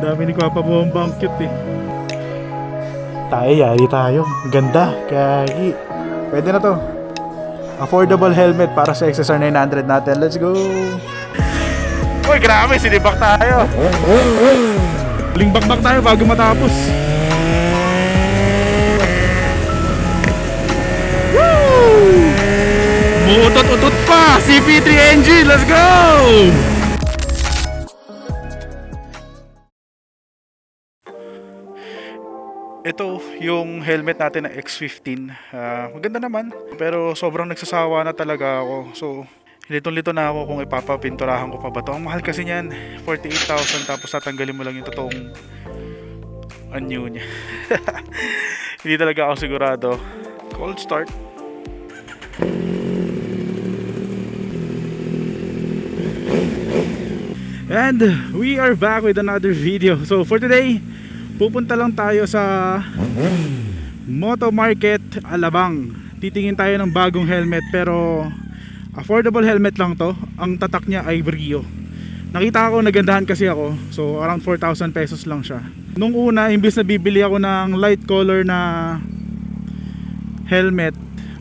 Dami nagpapabomba, ang cute eh. Tayo, yari tayo. Ganda, kagi. Pwede na to. Affordable helmet para sa XSR 900 natin. Let's go! Uy, grabe, sinibak tayo. Huling bakbak tayo bago matapos. Woo! Muutot-utot pa! CP3 engine, let's go! Ito yung helmet natin na X15. Maganda naman, pero sobrang nagsasawa na talaga ako. So, litong-lito na ako kung ipapapinturahan ko pa ba to. Ang mahal kasi niyan, 48,000, tapos tatanggalin mo lang yung totoong anyo niya. Hindi talaga ako sigurado. Cold start. And we are back with another video. So for today, pupunta lang tayo sa Moto Market Alabang. Titingin tayo ng bagong helmet, pero affordable helmet lang to. Ang tatak niya ay Brio. Nakita ko, nagandahan kasi ako. So around 4,000 pesos lang siya. Nung una, imbis na bibili ako ng light color na helmet,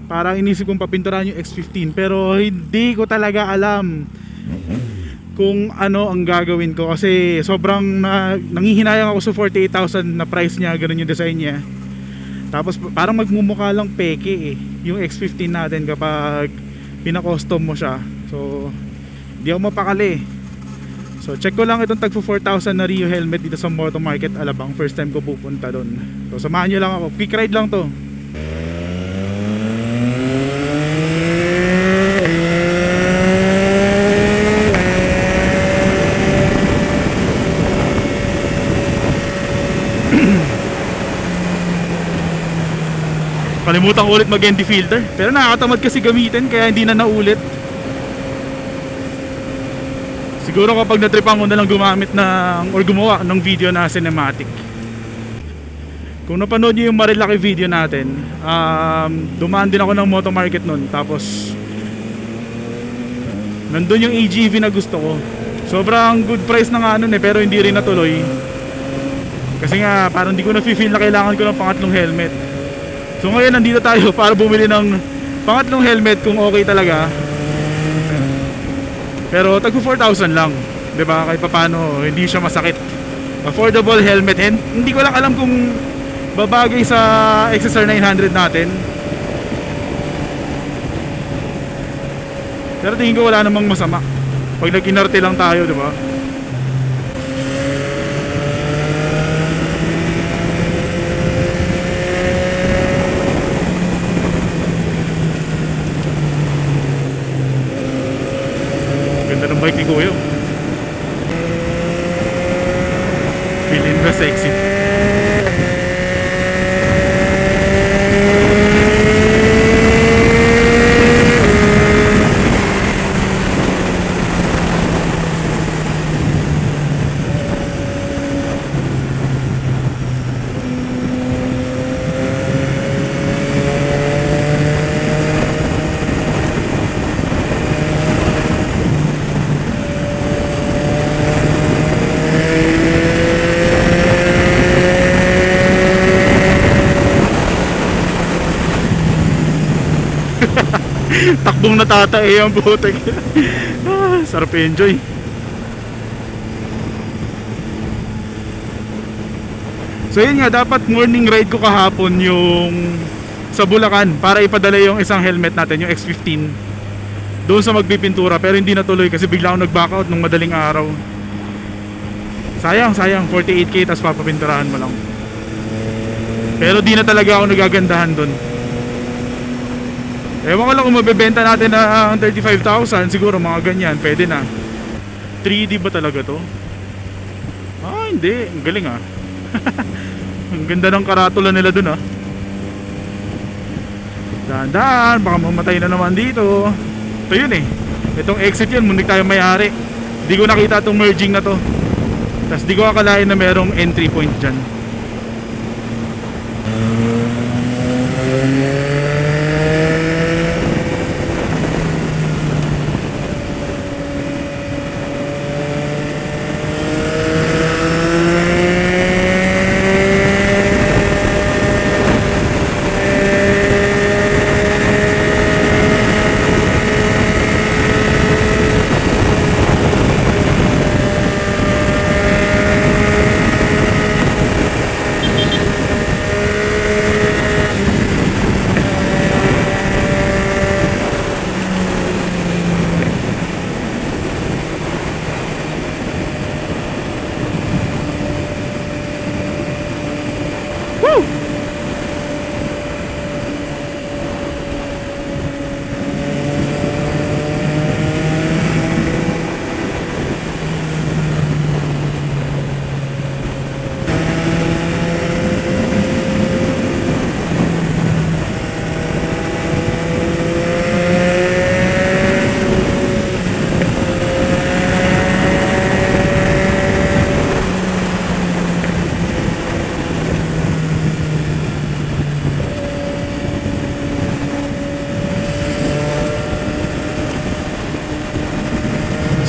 parang inisip kong papinturahan yung X15, pero hindi ko talaga alam kung ano ang gagawin ko, kasi sobrang nangihinayang ako sa 48,000 na price niya. Ganun yung design niya. Tapos parang magmumukha lang peke yung X15 natin kapag pina-custom mo siya. So di ako mapakali. So check ko lang itong tag 4,000 na Rio helmet dito sa Moto Market Alabang. First time ko pupunta doon. So samahan nyo lang ako. Quick ride lang to. Kalimutan ko ulit mag-ND filter, pero nakakatamad kasi gamitin, kaya hindi na naulit. Siguro kapag natripan ko na lang gumamit ng, or gumawa ng video na cinematic. Kung napanood nyo yung Marilaki video natin, dumaan din ako ng Moto Market nun. Tapos nandun yung AGV na gusto ko. Sobrang good price na nga nun pero hindi rin natuloy. Kasi nga parang hindi ko na-feel na kailangan ko ng pangatlong helmet. So ngayon nandito tayo para bumili ng pangatlong helmet kung okay talaga. Pero tag 4,000 lang, 'di ba? Kahit papaano hindi siya masakit. Affordable helmet. And hindi ko lang alam kung babagay sa XSR 900 natin. Pero tingin ko wala namang masama pag nag-inarte lang tayo, 'di ba? Ganda ng bike ni Kuya. Feeling na sexy. Takbong natatae ang butik. Sarap enjoy. So yun nga, dapat morning ride ko kahapon yung sa Bulacan para ipadala yung isang helmet natin, yung X15 doon sa magpipintura, pero hindi natuloy kasi bigla akong nag-back out nung madaling araw. Sayang 48k tas papapinturahan mo lang. Pero di na talaga ako nagagandahan doon. Ewan ko lang kung mabebenta natin ng 35,000, siguro mga ganyan, pwede na. 3D ba talaga to? Hindi, ang galing Ang ganda ng karatula nila dun Dahan-dahan, baka mamatay na naman dito. Ito yun itong exit yun, muntik tayo may-ari. Di ko nakita itong merging na to. Tapos di ko akalain na merong entry point dyan.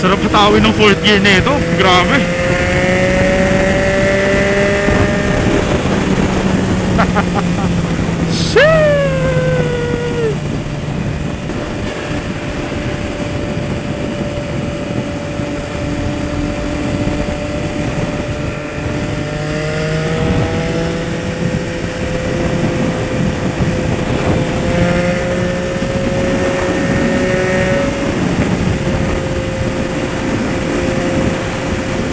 Sarap hatawin ng 4th gear nito. Grabe. Sheesh!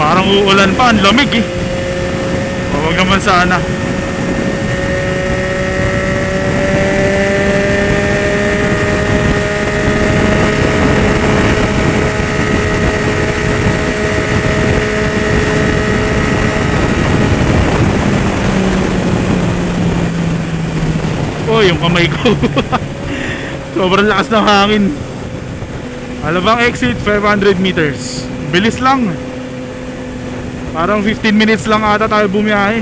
Parang uulan pa, ang lamig eh. Huwag naman sana. Oh, yung kamay ko. Sobrang lakas ng hangin. Alabang exit 500 meters. Bilis lang. Parang 15 minutes lang ata tayo bumiyahe.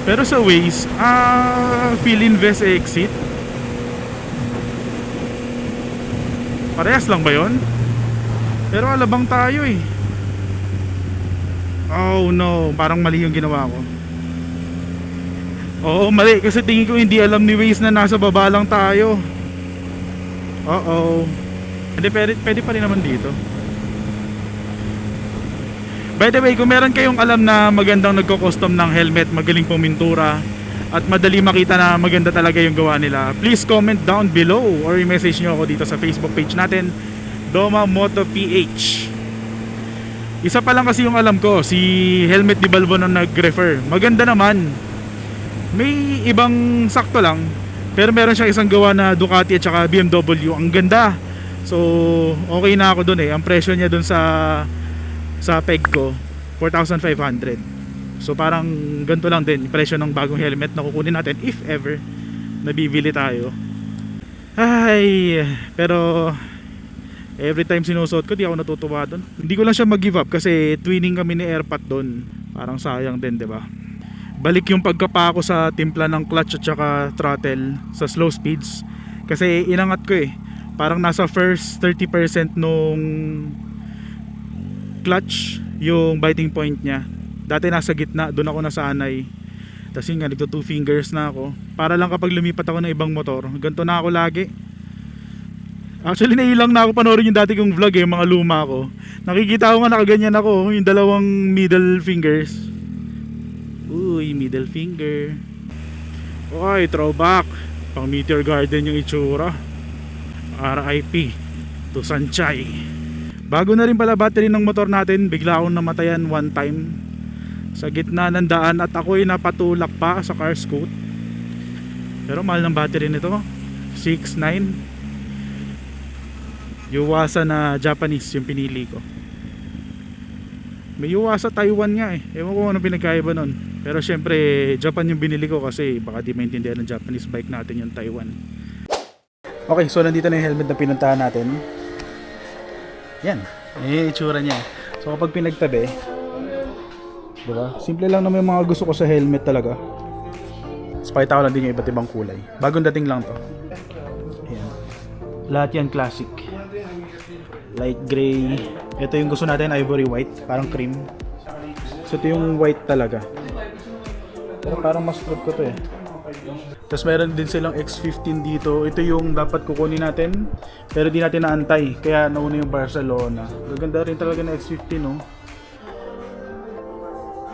Pero sa Waze, Philinvest exit. Parehas lang ba yun? Pero alabang tayo eh. Oh no, parang mali yung ginawa ko. Oo, mali. Kasi tingin ko hindi alam ni Waze na nasa baba lang tayo. Uh-oh. Hindi, pwede pa rin naman dito. By the way, kung meron kayong alam na magandang nagko-custom ng helmet, magaling pumintura, at madali makita na maganda talaga yung gawa nila, please comment down below or i-message nyo ako dito sa Facebook page natin, Doma Moto PH. Isa pa lang kasi yung alam ko, si Helmet Di Balbon ang nag-refer. Maganda naman. May ibang sakto lang, pero meron siyang isang gawa na Ducati at saka BMW. Ang ganda. So, okay na ako dun eh. Ang presyo niya dun sa peg ko, 4,500. So, parang ganito lang din yung presyo ng bagong helmet na kukunin natin if ever nabibili tayo. Ay, pero every time sinusuot ko, di ako natutuwa dun. Hindi ko lang siya mag-give up kasi twinning kami ni Airpat dun. Parang sayang din, diba? Balik yung pagkapa ko sa timpla ng clutch at saka throttle sa slow speeds. Kasi inangat ko eh. Parang nasa first 30% nung clutch yung biting point niya. Dati nasa gitna, doon ako nasanay. Tapos yun nga, nagto 2 fingers na ako. Para lang kapag lumipat ako ng ibang motor, ganito na ako lagi. Actually nailang na ako panoorin yung dati kong vlog eh, yung mga luma ko. Nakikita ko nga nakaganyan ako, yung dalawang middle fingers. Uy, middle finger. Okay, throwback. Pang Meteor Garden yung itsura. RIP to Sanchay. Bago na rin pala battery ng motor natin, bigla akong namatayan one time sa gitna ng daan at ako'y napatulak pa sa car scoot. Pero mahal ng battery nito, 6.9. Yuasa na Japanese yung pinili ko. May Yuasa Taiwan nga eh. Ewan ko ano pinagkaiba nun. Pero syempre Japan yung binili ko kasi baka di maintindihan ng Japanese bike natin yung Taiwan. Okay, so nandito na yung helmet na pinuntahan natin. Yan, yung itsura niya. So kapag pinagtabi, diba? Simple lang naman yung mga gusto ko sa helmet talaga. Spite ako lang din yung iba't ibang kulay. Bagong dating lang to. Ayan. Lahat yan classic. Light gray. Ito yung gusto natin, ivory white. Parang cream. So ito yung white talaga. Pero parang mas good ko to eh. Tapos meron din silang X15 dito. Ito yung dapat kukunin natin, pero di natin naantay. Kaya nauna yung Barcelona. Gaganda rin talaga ng X15 no.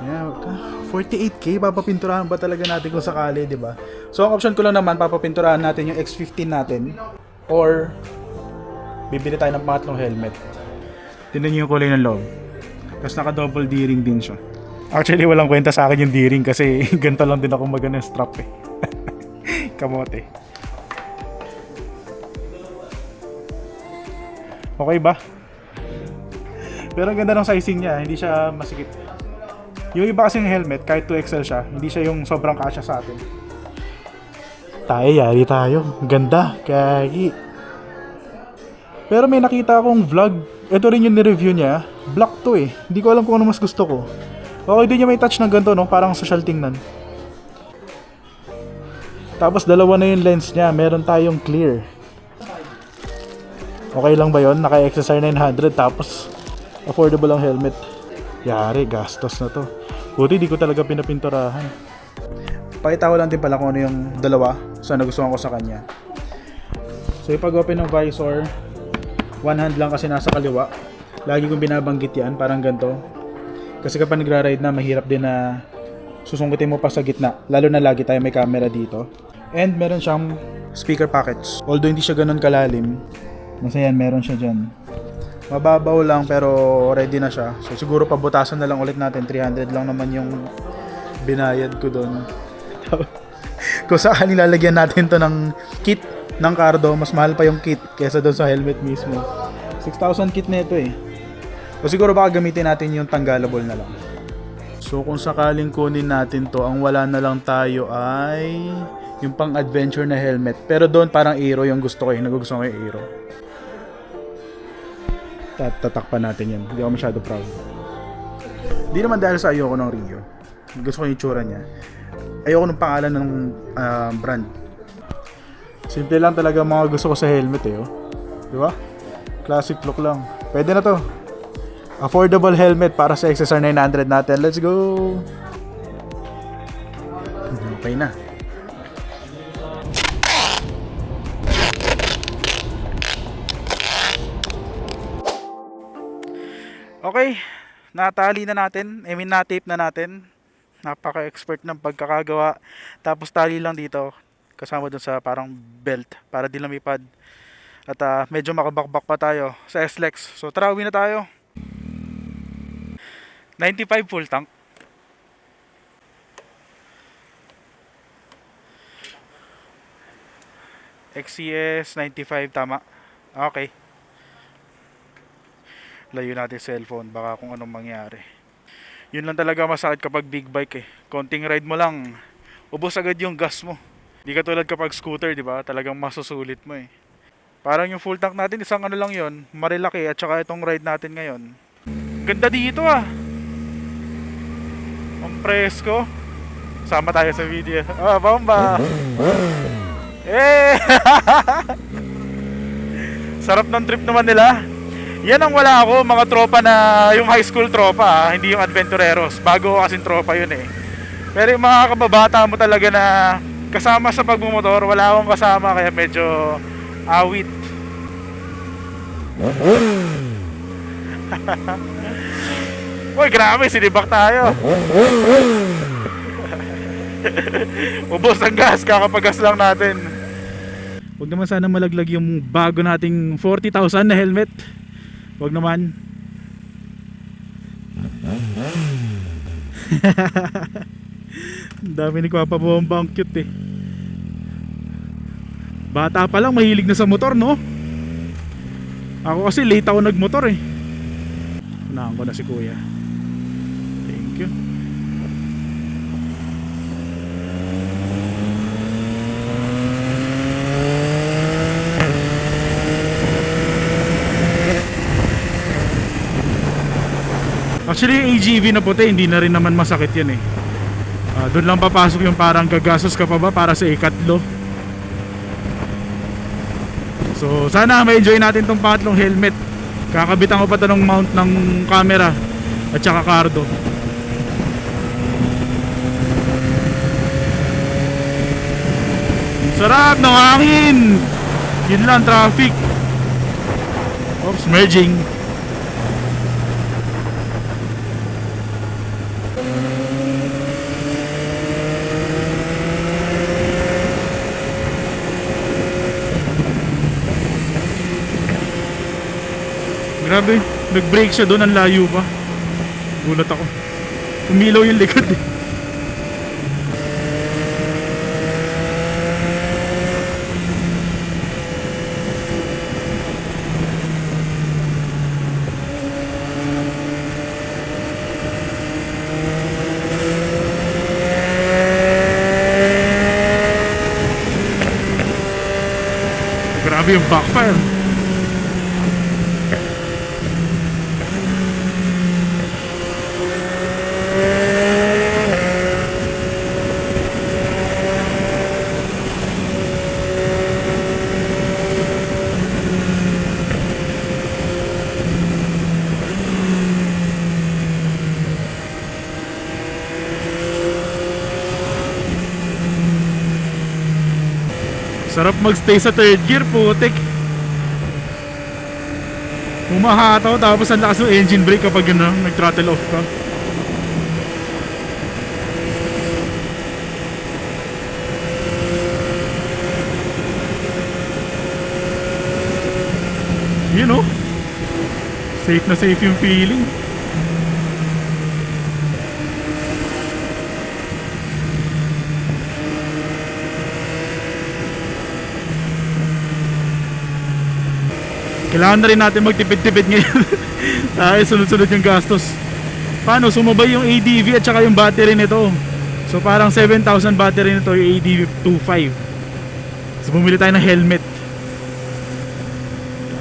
Yeah, 48k, papapinturahan ba talaga natin kung sakali, di ba? So ang option ko lang naman, papapinturahan natin yung X15 natin or bibili tayo ng pangatlong helmet. Tingnan niyo yung kulay ng loob. Tapos naka double D-ring din siya. Actually walang kwenta sa akin yung D-ring kasi ganito lang din ako magana strap eh. Kamote. Okay ba? Pero ang ganda ng sizing niya, hindi siya masikip. Yung iba kasing helmet, kahit 2XL siya, hindi siya yung sobrang kasya sa atin. Tayo, yari tayo. Ganda, kagi. Pero may nakita akong vlog. Ito rin yung ni-review niya. Black to eh. Hindi ko alam kung ano mas gusto ko. Okay din niya may touch ng ganito, no? Parang social tingnan. Tapos dalawa na yung lens niya. Meron tayong clear. Okay lang ba yon? Naka-XSR 900 tapos affordable ang helmet. Yari, gastos na to. Buti di ko talaga pinapinturahan. Pakita ko lang din pala kung ano yung dalawa sa nagustuhan ko sa kanya. So yung pag-open ng visor, one hand lang kasi nasa kaliwa. Lagi kong binabanggit yan, parang ganito. Kasi kapag nagra-ride na, mahirap din na susungkitin mo pa sa gitna. Lalo na lagi tayo may camera dito. And meron siyang speaker package. Although hindi siya ganun kalalim, nasa yan, meron siya dyan. Mababaw lang pero ready na siya. So siguro pabutasan na lang ulit natin. 300 lang naman yung binayad ko doon. Kung sakaling lalagyan natin to ng kit ng Cardo, mas mahal pa yung kit kesa doon sa helmet mismo. 6,000 kit na ito eh. O siguro baka gamitin natin yung tanggalable na lang. So kung sakaling kunin natin to, ang wala na lang tayo ay yung pang adventure na helmet. Pero doon parang Aero yung gusto ko eh. Nagugustuhan ko yung Aero. Tatakpan natin yan. Hindi ako masyado proud. Hindi naman dahil sa ayoko ng Rio. Gusto ko yung itsura niya. Ayoko ng pangalan ng brand. Simple lang talaga mga gusto ko sa helmet eh. Oh. Diba? Classic look lang. Pwede na to. Affordable helmet para sa XSR 900 natin. Let's go! Okay na. Okay, natali na natin. I mean, na-tape na natin. Napaka-expert ng pagkakagawa. Tapos tali lang dito. Kasama dun sa parang belt para di lumipad. At medyo makabakbak pa tayo sa S-Lex. So tara, uwi na tayo. 95 full tank. XCS 95 tama. Okay. Layo natin cellphone, baka kung anong mangyari. Yun lang talaga masakit kapag big bike eh. Konting ride mo lang, ubos agad yung gas mo. Di katulad kapag scooter, di ba? Talagang masusulit mo eh. Parang yung full tank natin, isang ano lang yon, Marilaki, at saka itong ride natin ngayon. Ganda dito ah. Ang presko. Sama tayo sa video. Oh, bomba. Eh. Sarap ng trip naman nila. Yan ang wala ako, mga tropa na yung high school tropa, hindi yung adventureros. Bago kasing tropa yun eh. Pero yung mga kababata mo talaga na kasama sa pagmumotor, wala akong kasama kaya medyo awit. Uy, grabe, sinibak tayo. Ubos ang gas, kakapagas lang natin. Huwag naman sana malaglag yung bago nating 40,000 na helmet. Huwag naman. Ang dami ni Kwapa Bomba, ang cute eh. Bata pa lang mahilig na sa motor, no? Ako kasi late ako nagmotor eh. Unahan ko na si kuya. Thank you. Actually yung AGV na puti hindi na rin naman masakit yan eh. Doon lang papasok yung parang gagastos ka pa ba para sa ikatlo. So sana ma-enjoy natin tong pangatlong helmet. Kakabitan ko pa ito ng mount ng camera at saka Cardo. Sarap ng hangin. Yun lang, traffic. Oops, merging. Grabe, nag-brake siya doon, ang layo pa. Gulat ako. Umilaw yung likod eh. Grabe yung backfire. Sarap magstay sa third gear, putik. Humahataw tapos ang lakas ng engine brake kapag nag-throttle off ka. You know, safe na safe yung feeling. Kailangan na rin natin magtipid-tipid ngayon. Dahil sunod-sunod yung gastos. Paano? Sumabay yung ADV at saka yung battery nito. So parang 7,000 battery nito yung ADV 2.5. So bumili tayo ng helmet.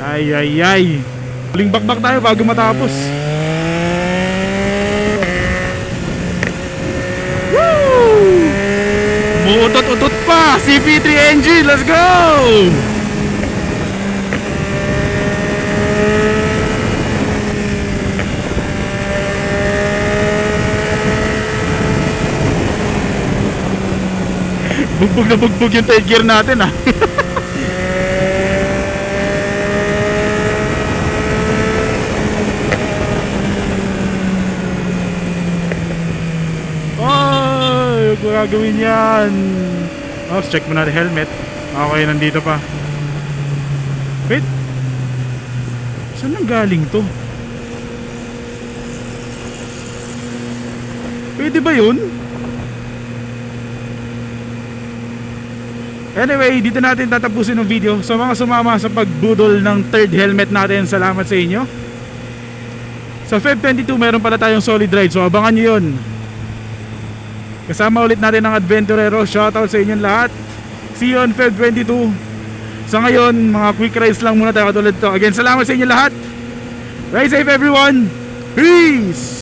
Ay ay ay. Huling bakbak tayo bago matapos. Woo! Muutot-utot pa. CP3 engine, let's go! Bugbog na bugbog yung tail gear natin ah. Ay, huwag gagawin yan. Oops, check mo na the helmet. Okay, nandito pa. Wait, saan nang galing to? Pwede ba yun? Anyway, dito natin tatapusin ng video. So mga sumama sa pagbudol ng third helmet natin, salamat sa inyo. Sa Feb 22 meron pala tayong solid ride, so abangan nyo yun. Kasama ulit natin ang Adventurero. Shoutout sa inyong lahat. See you on Feb 22. So ngayon, mga quick rides lang muna tayo katulad to. Again, salamat sa inyong lahat. Ride safe everyone. Peace!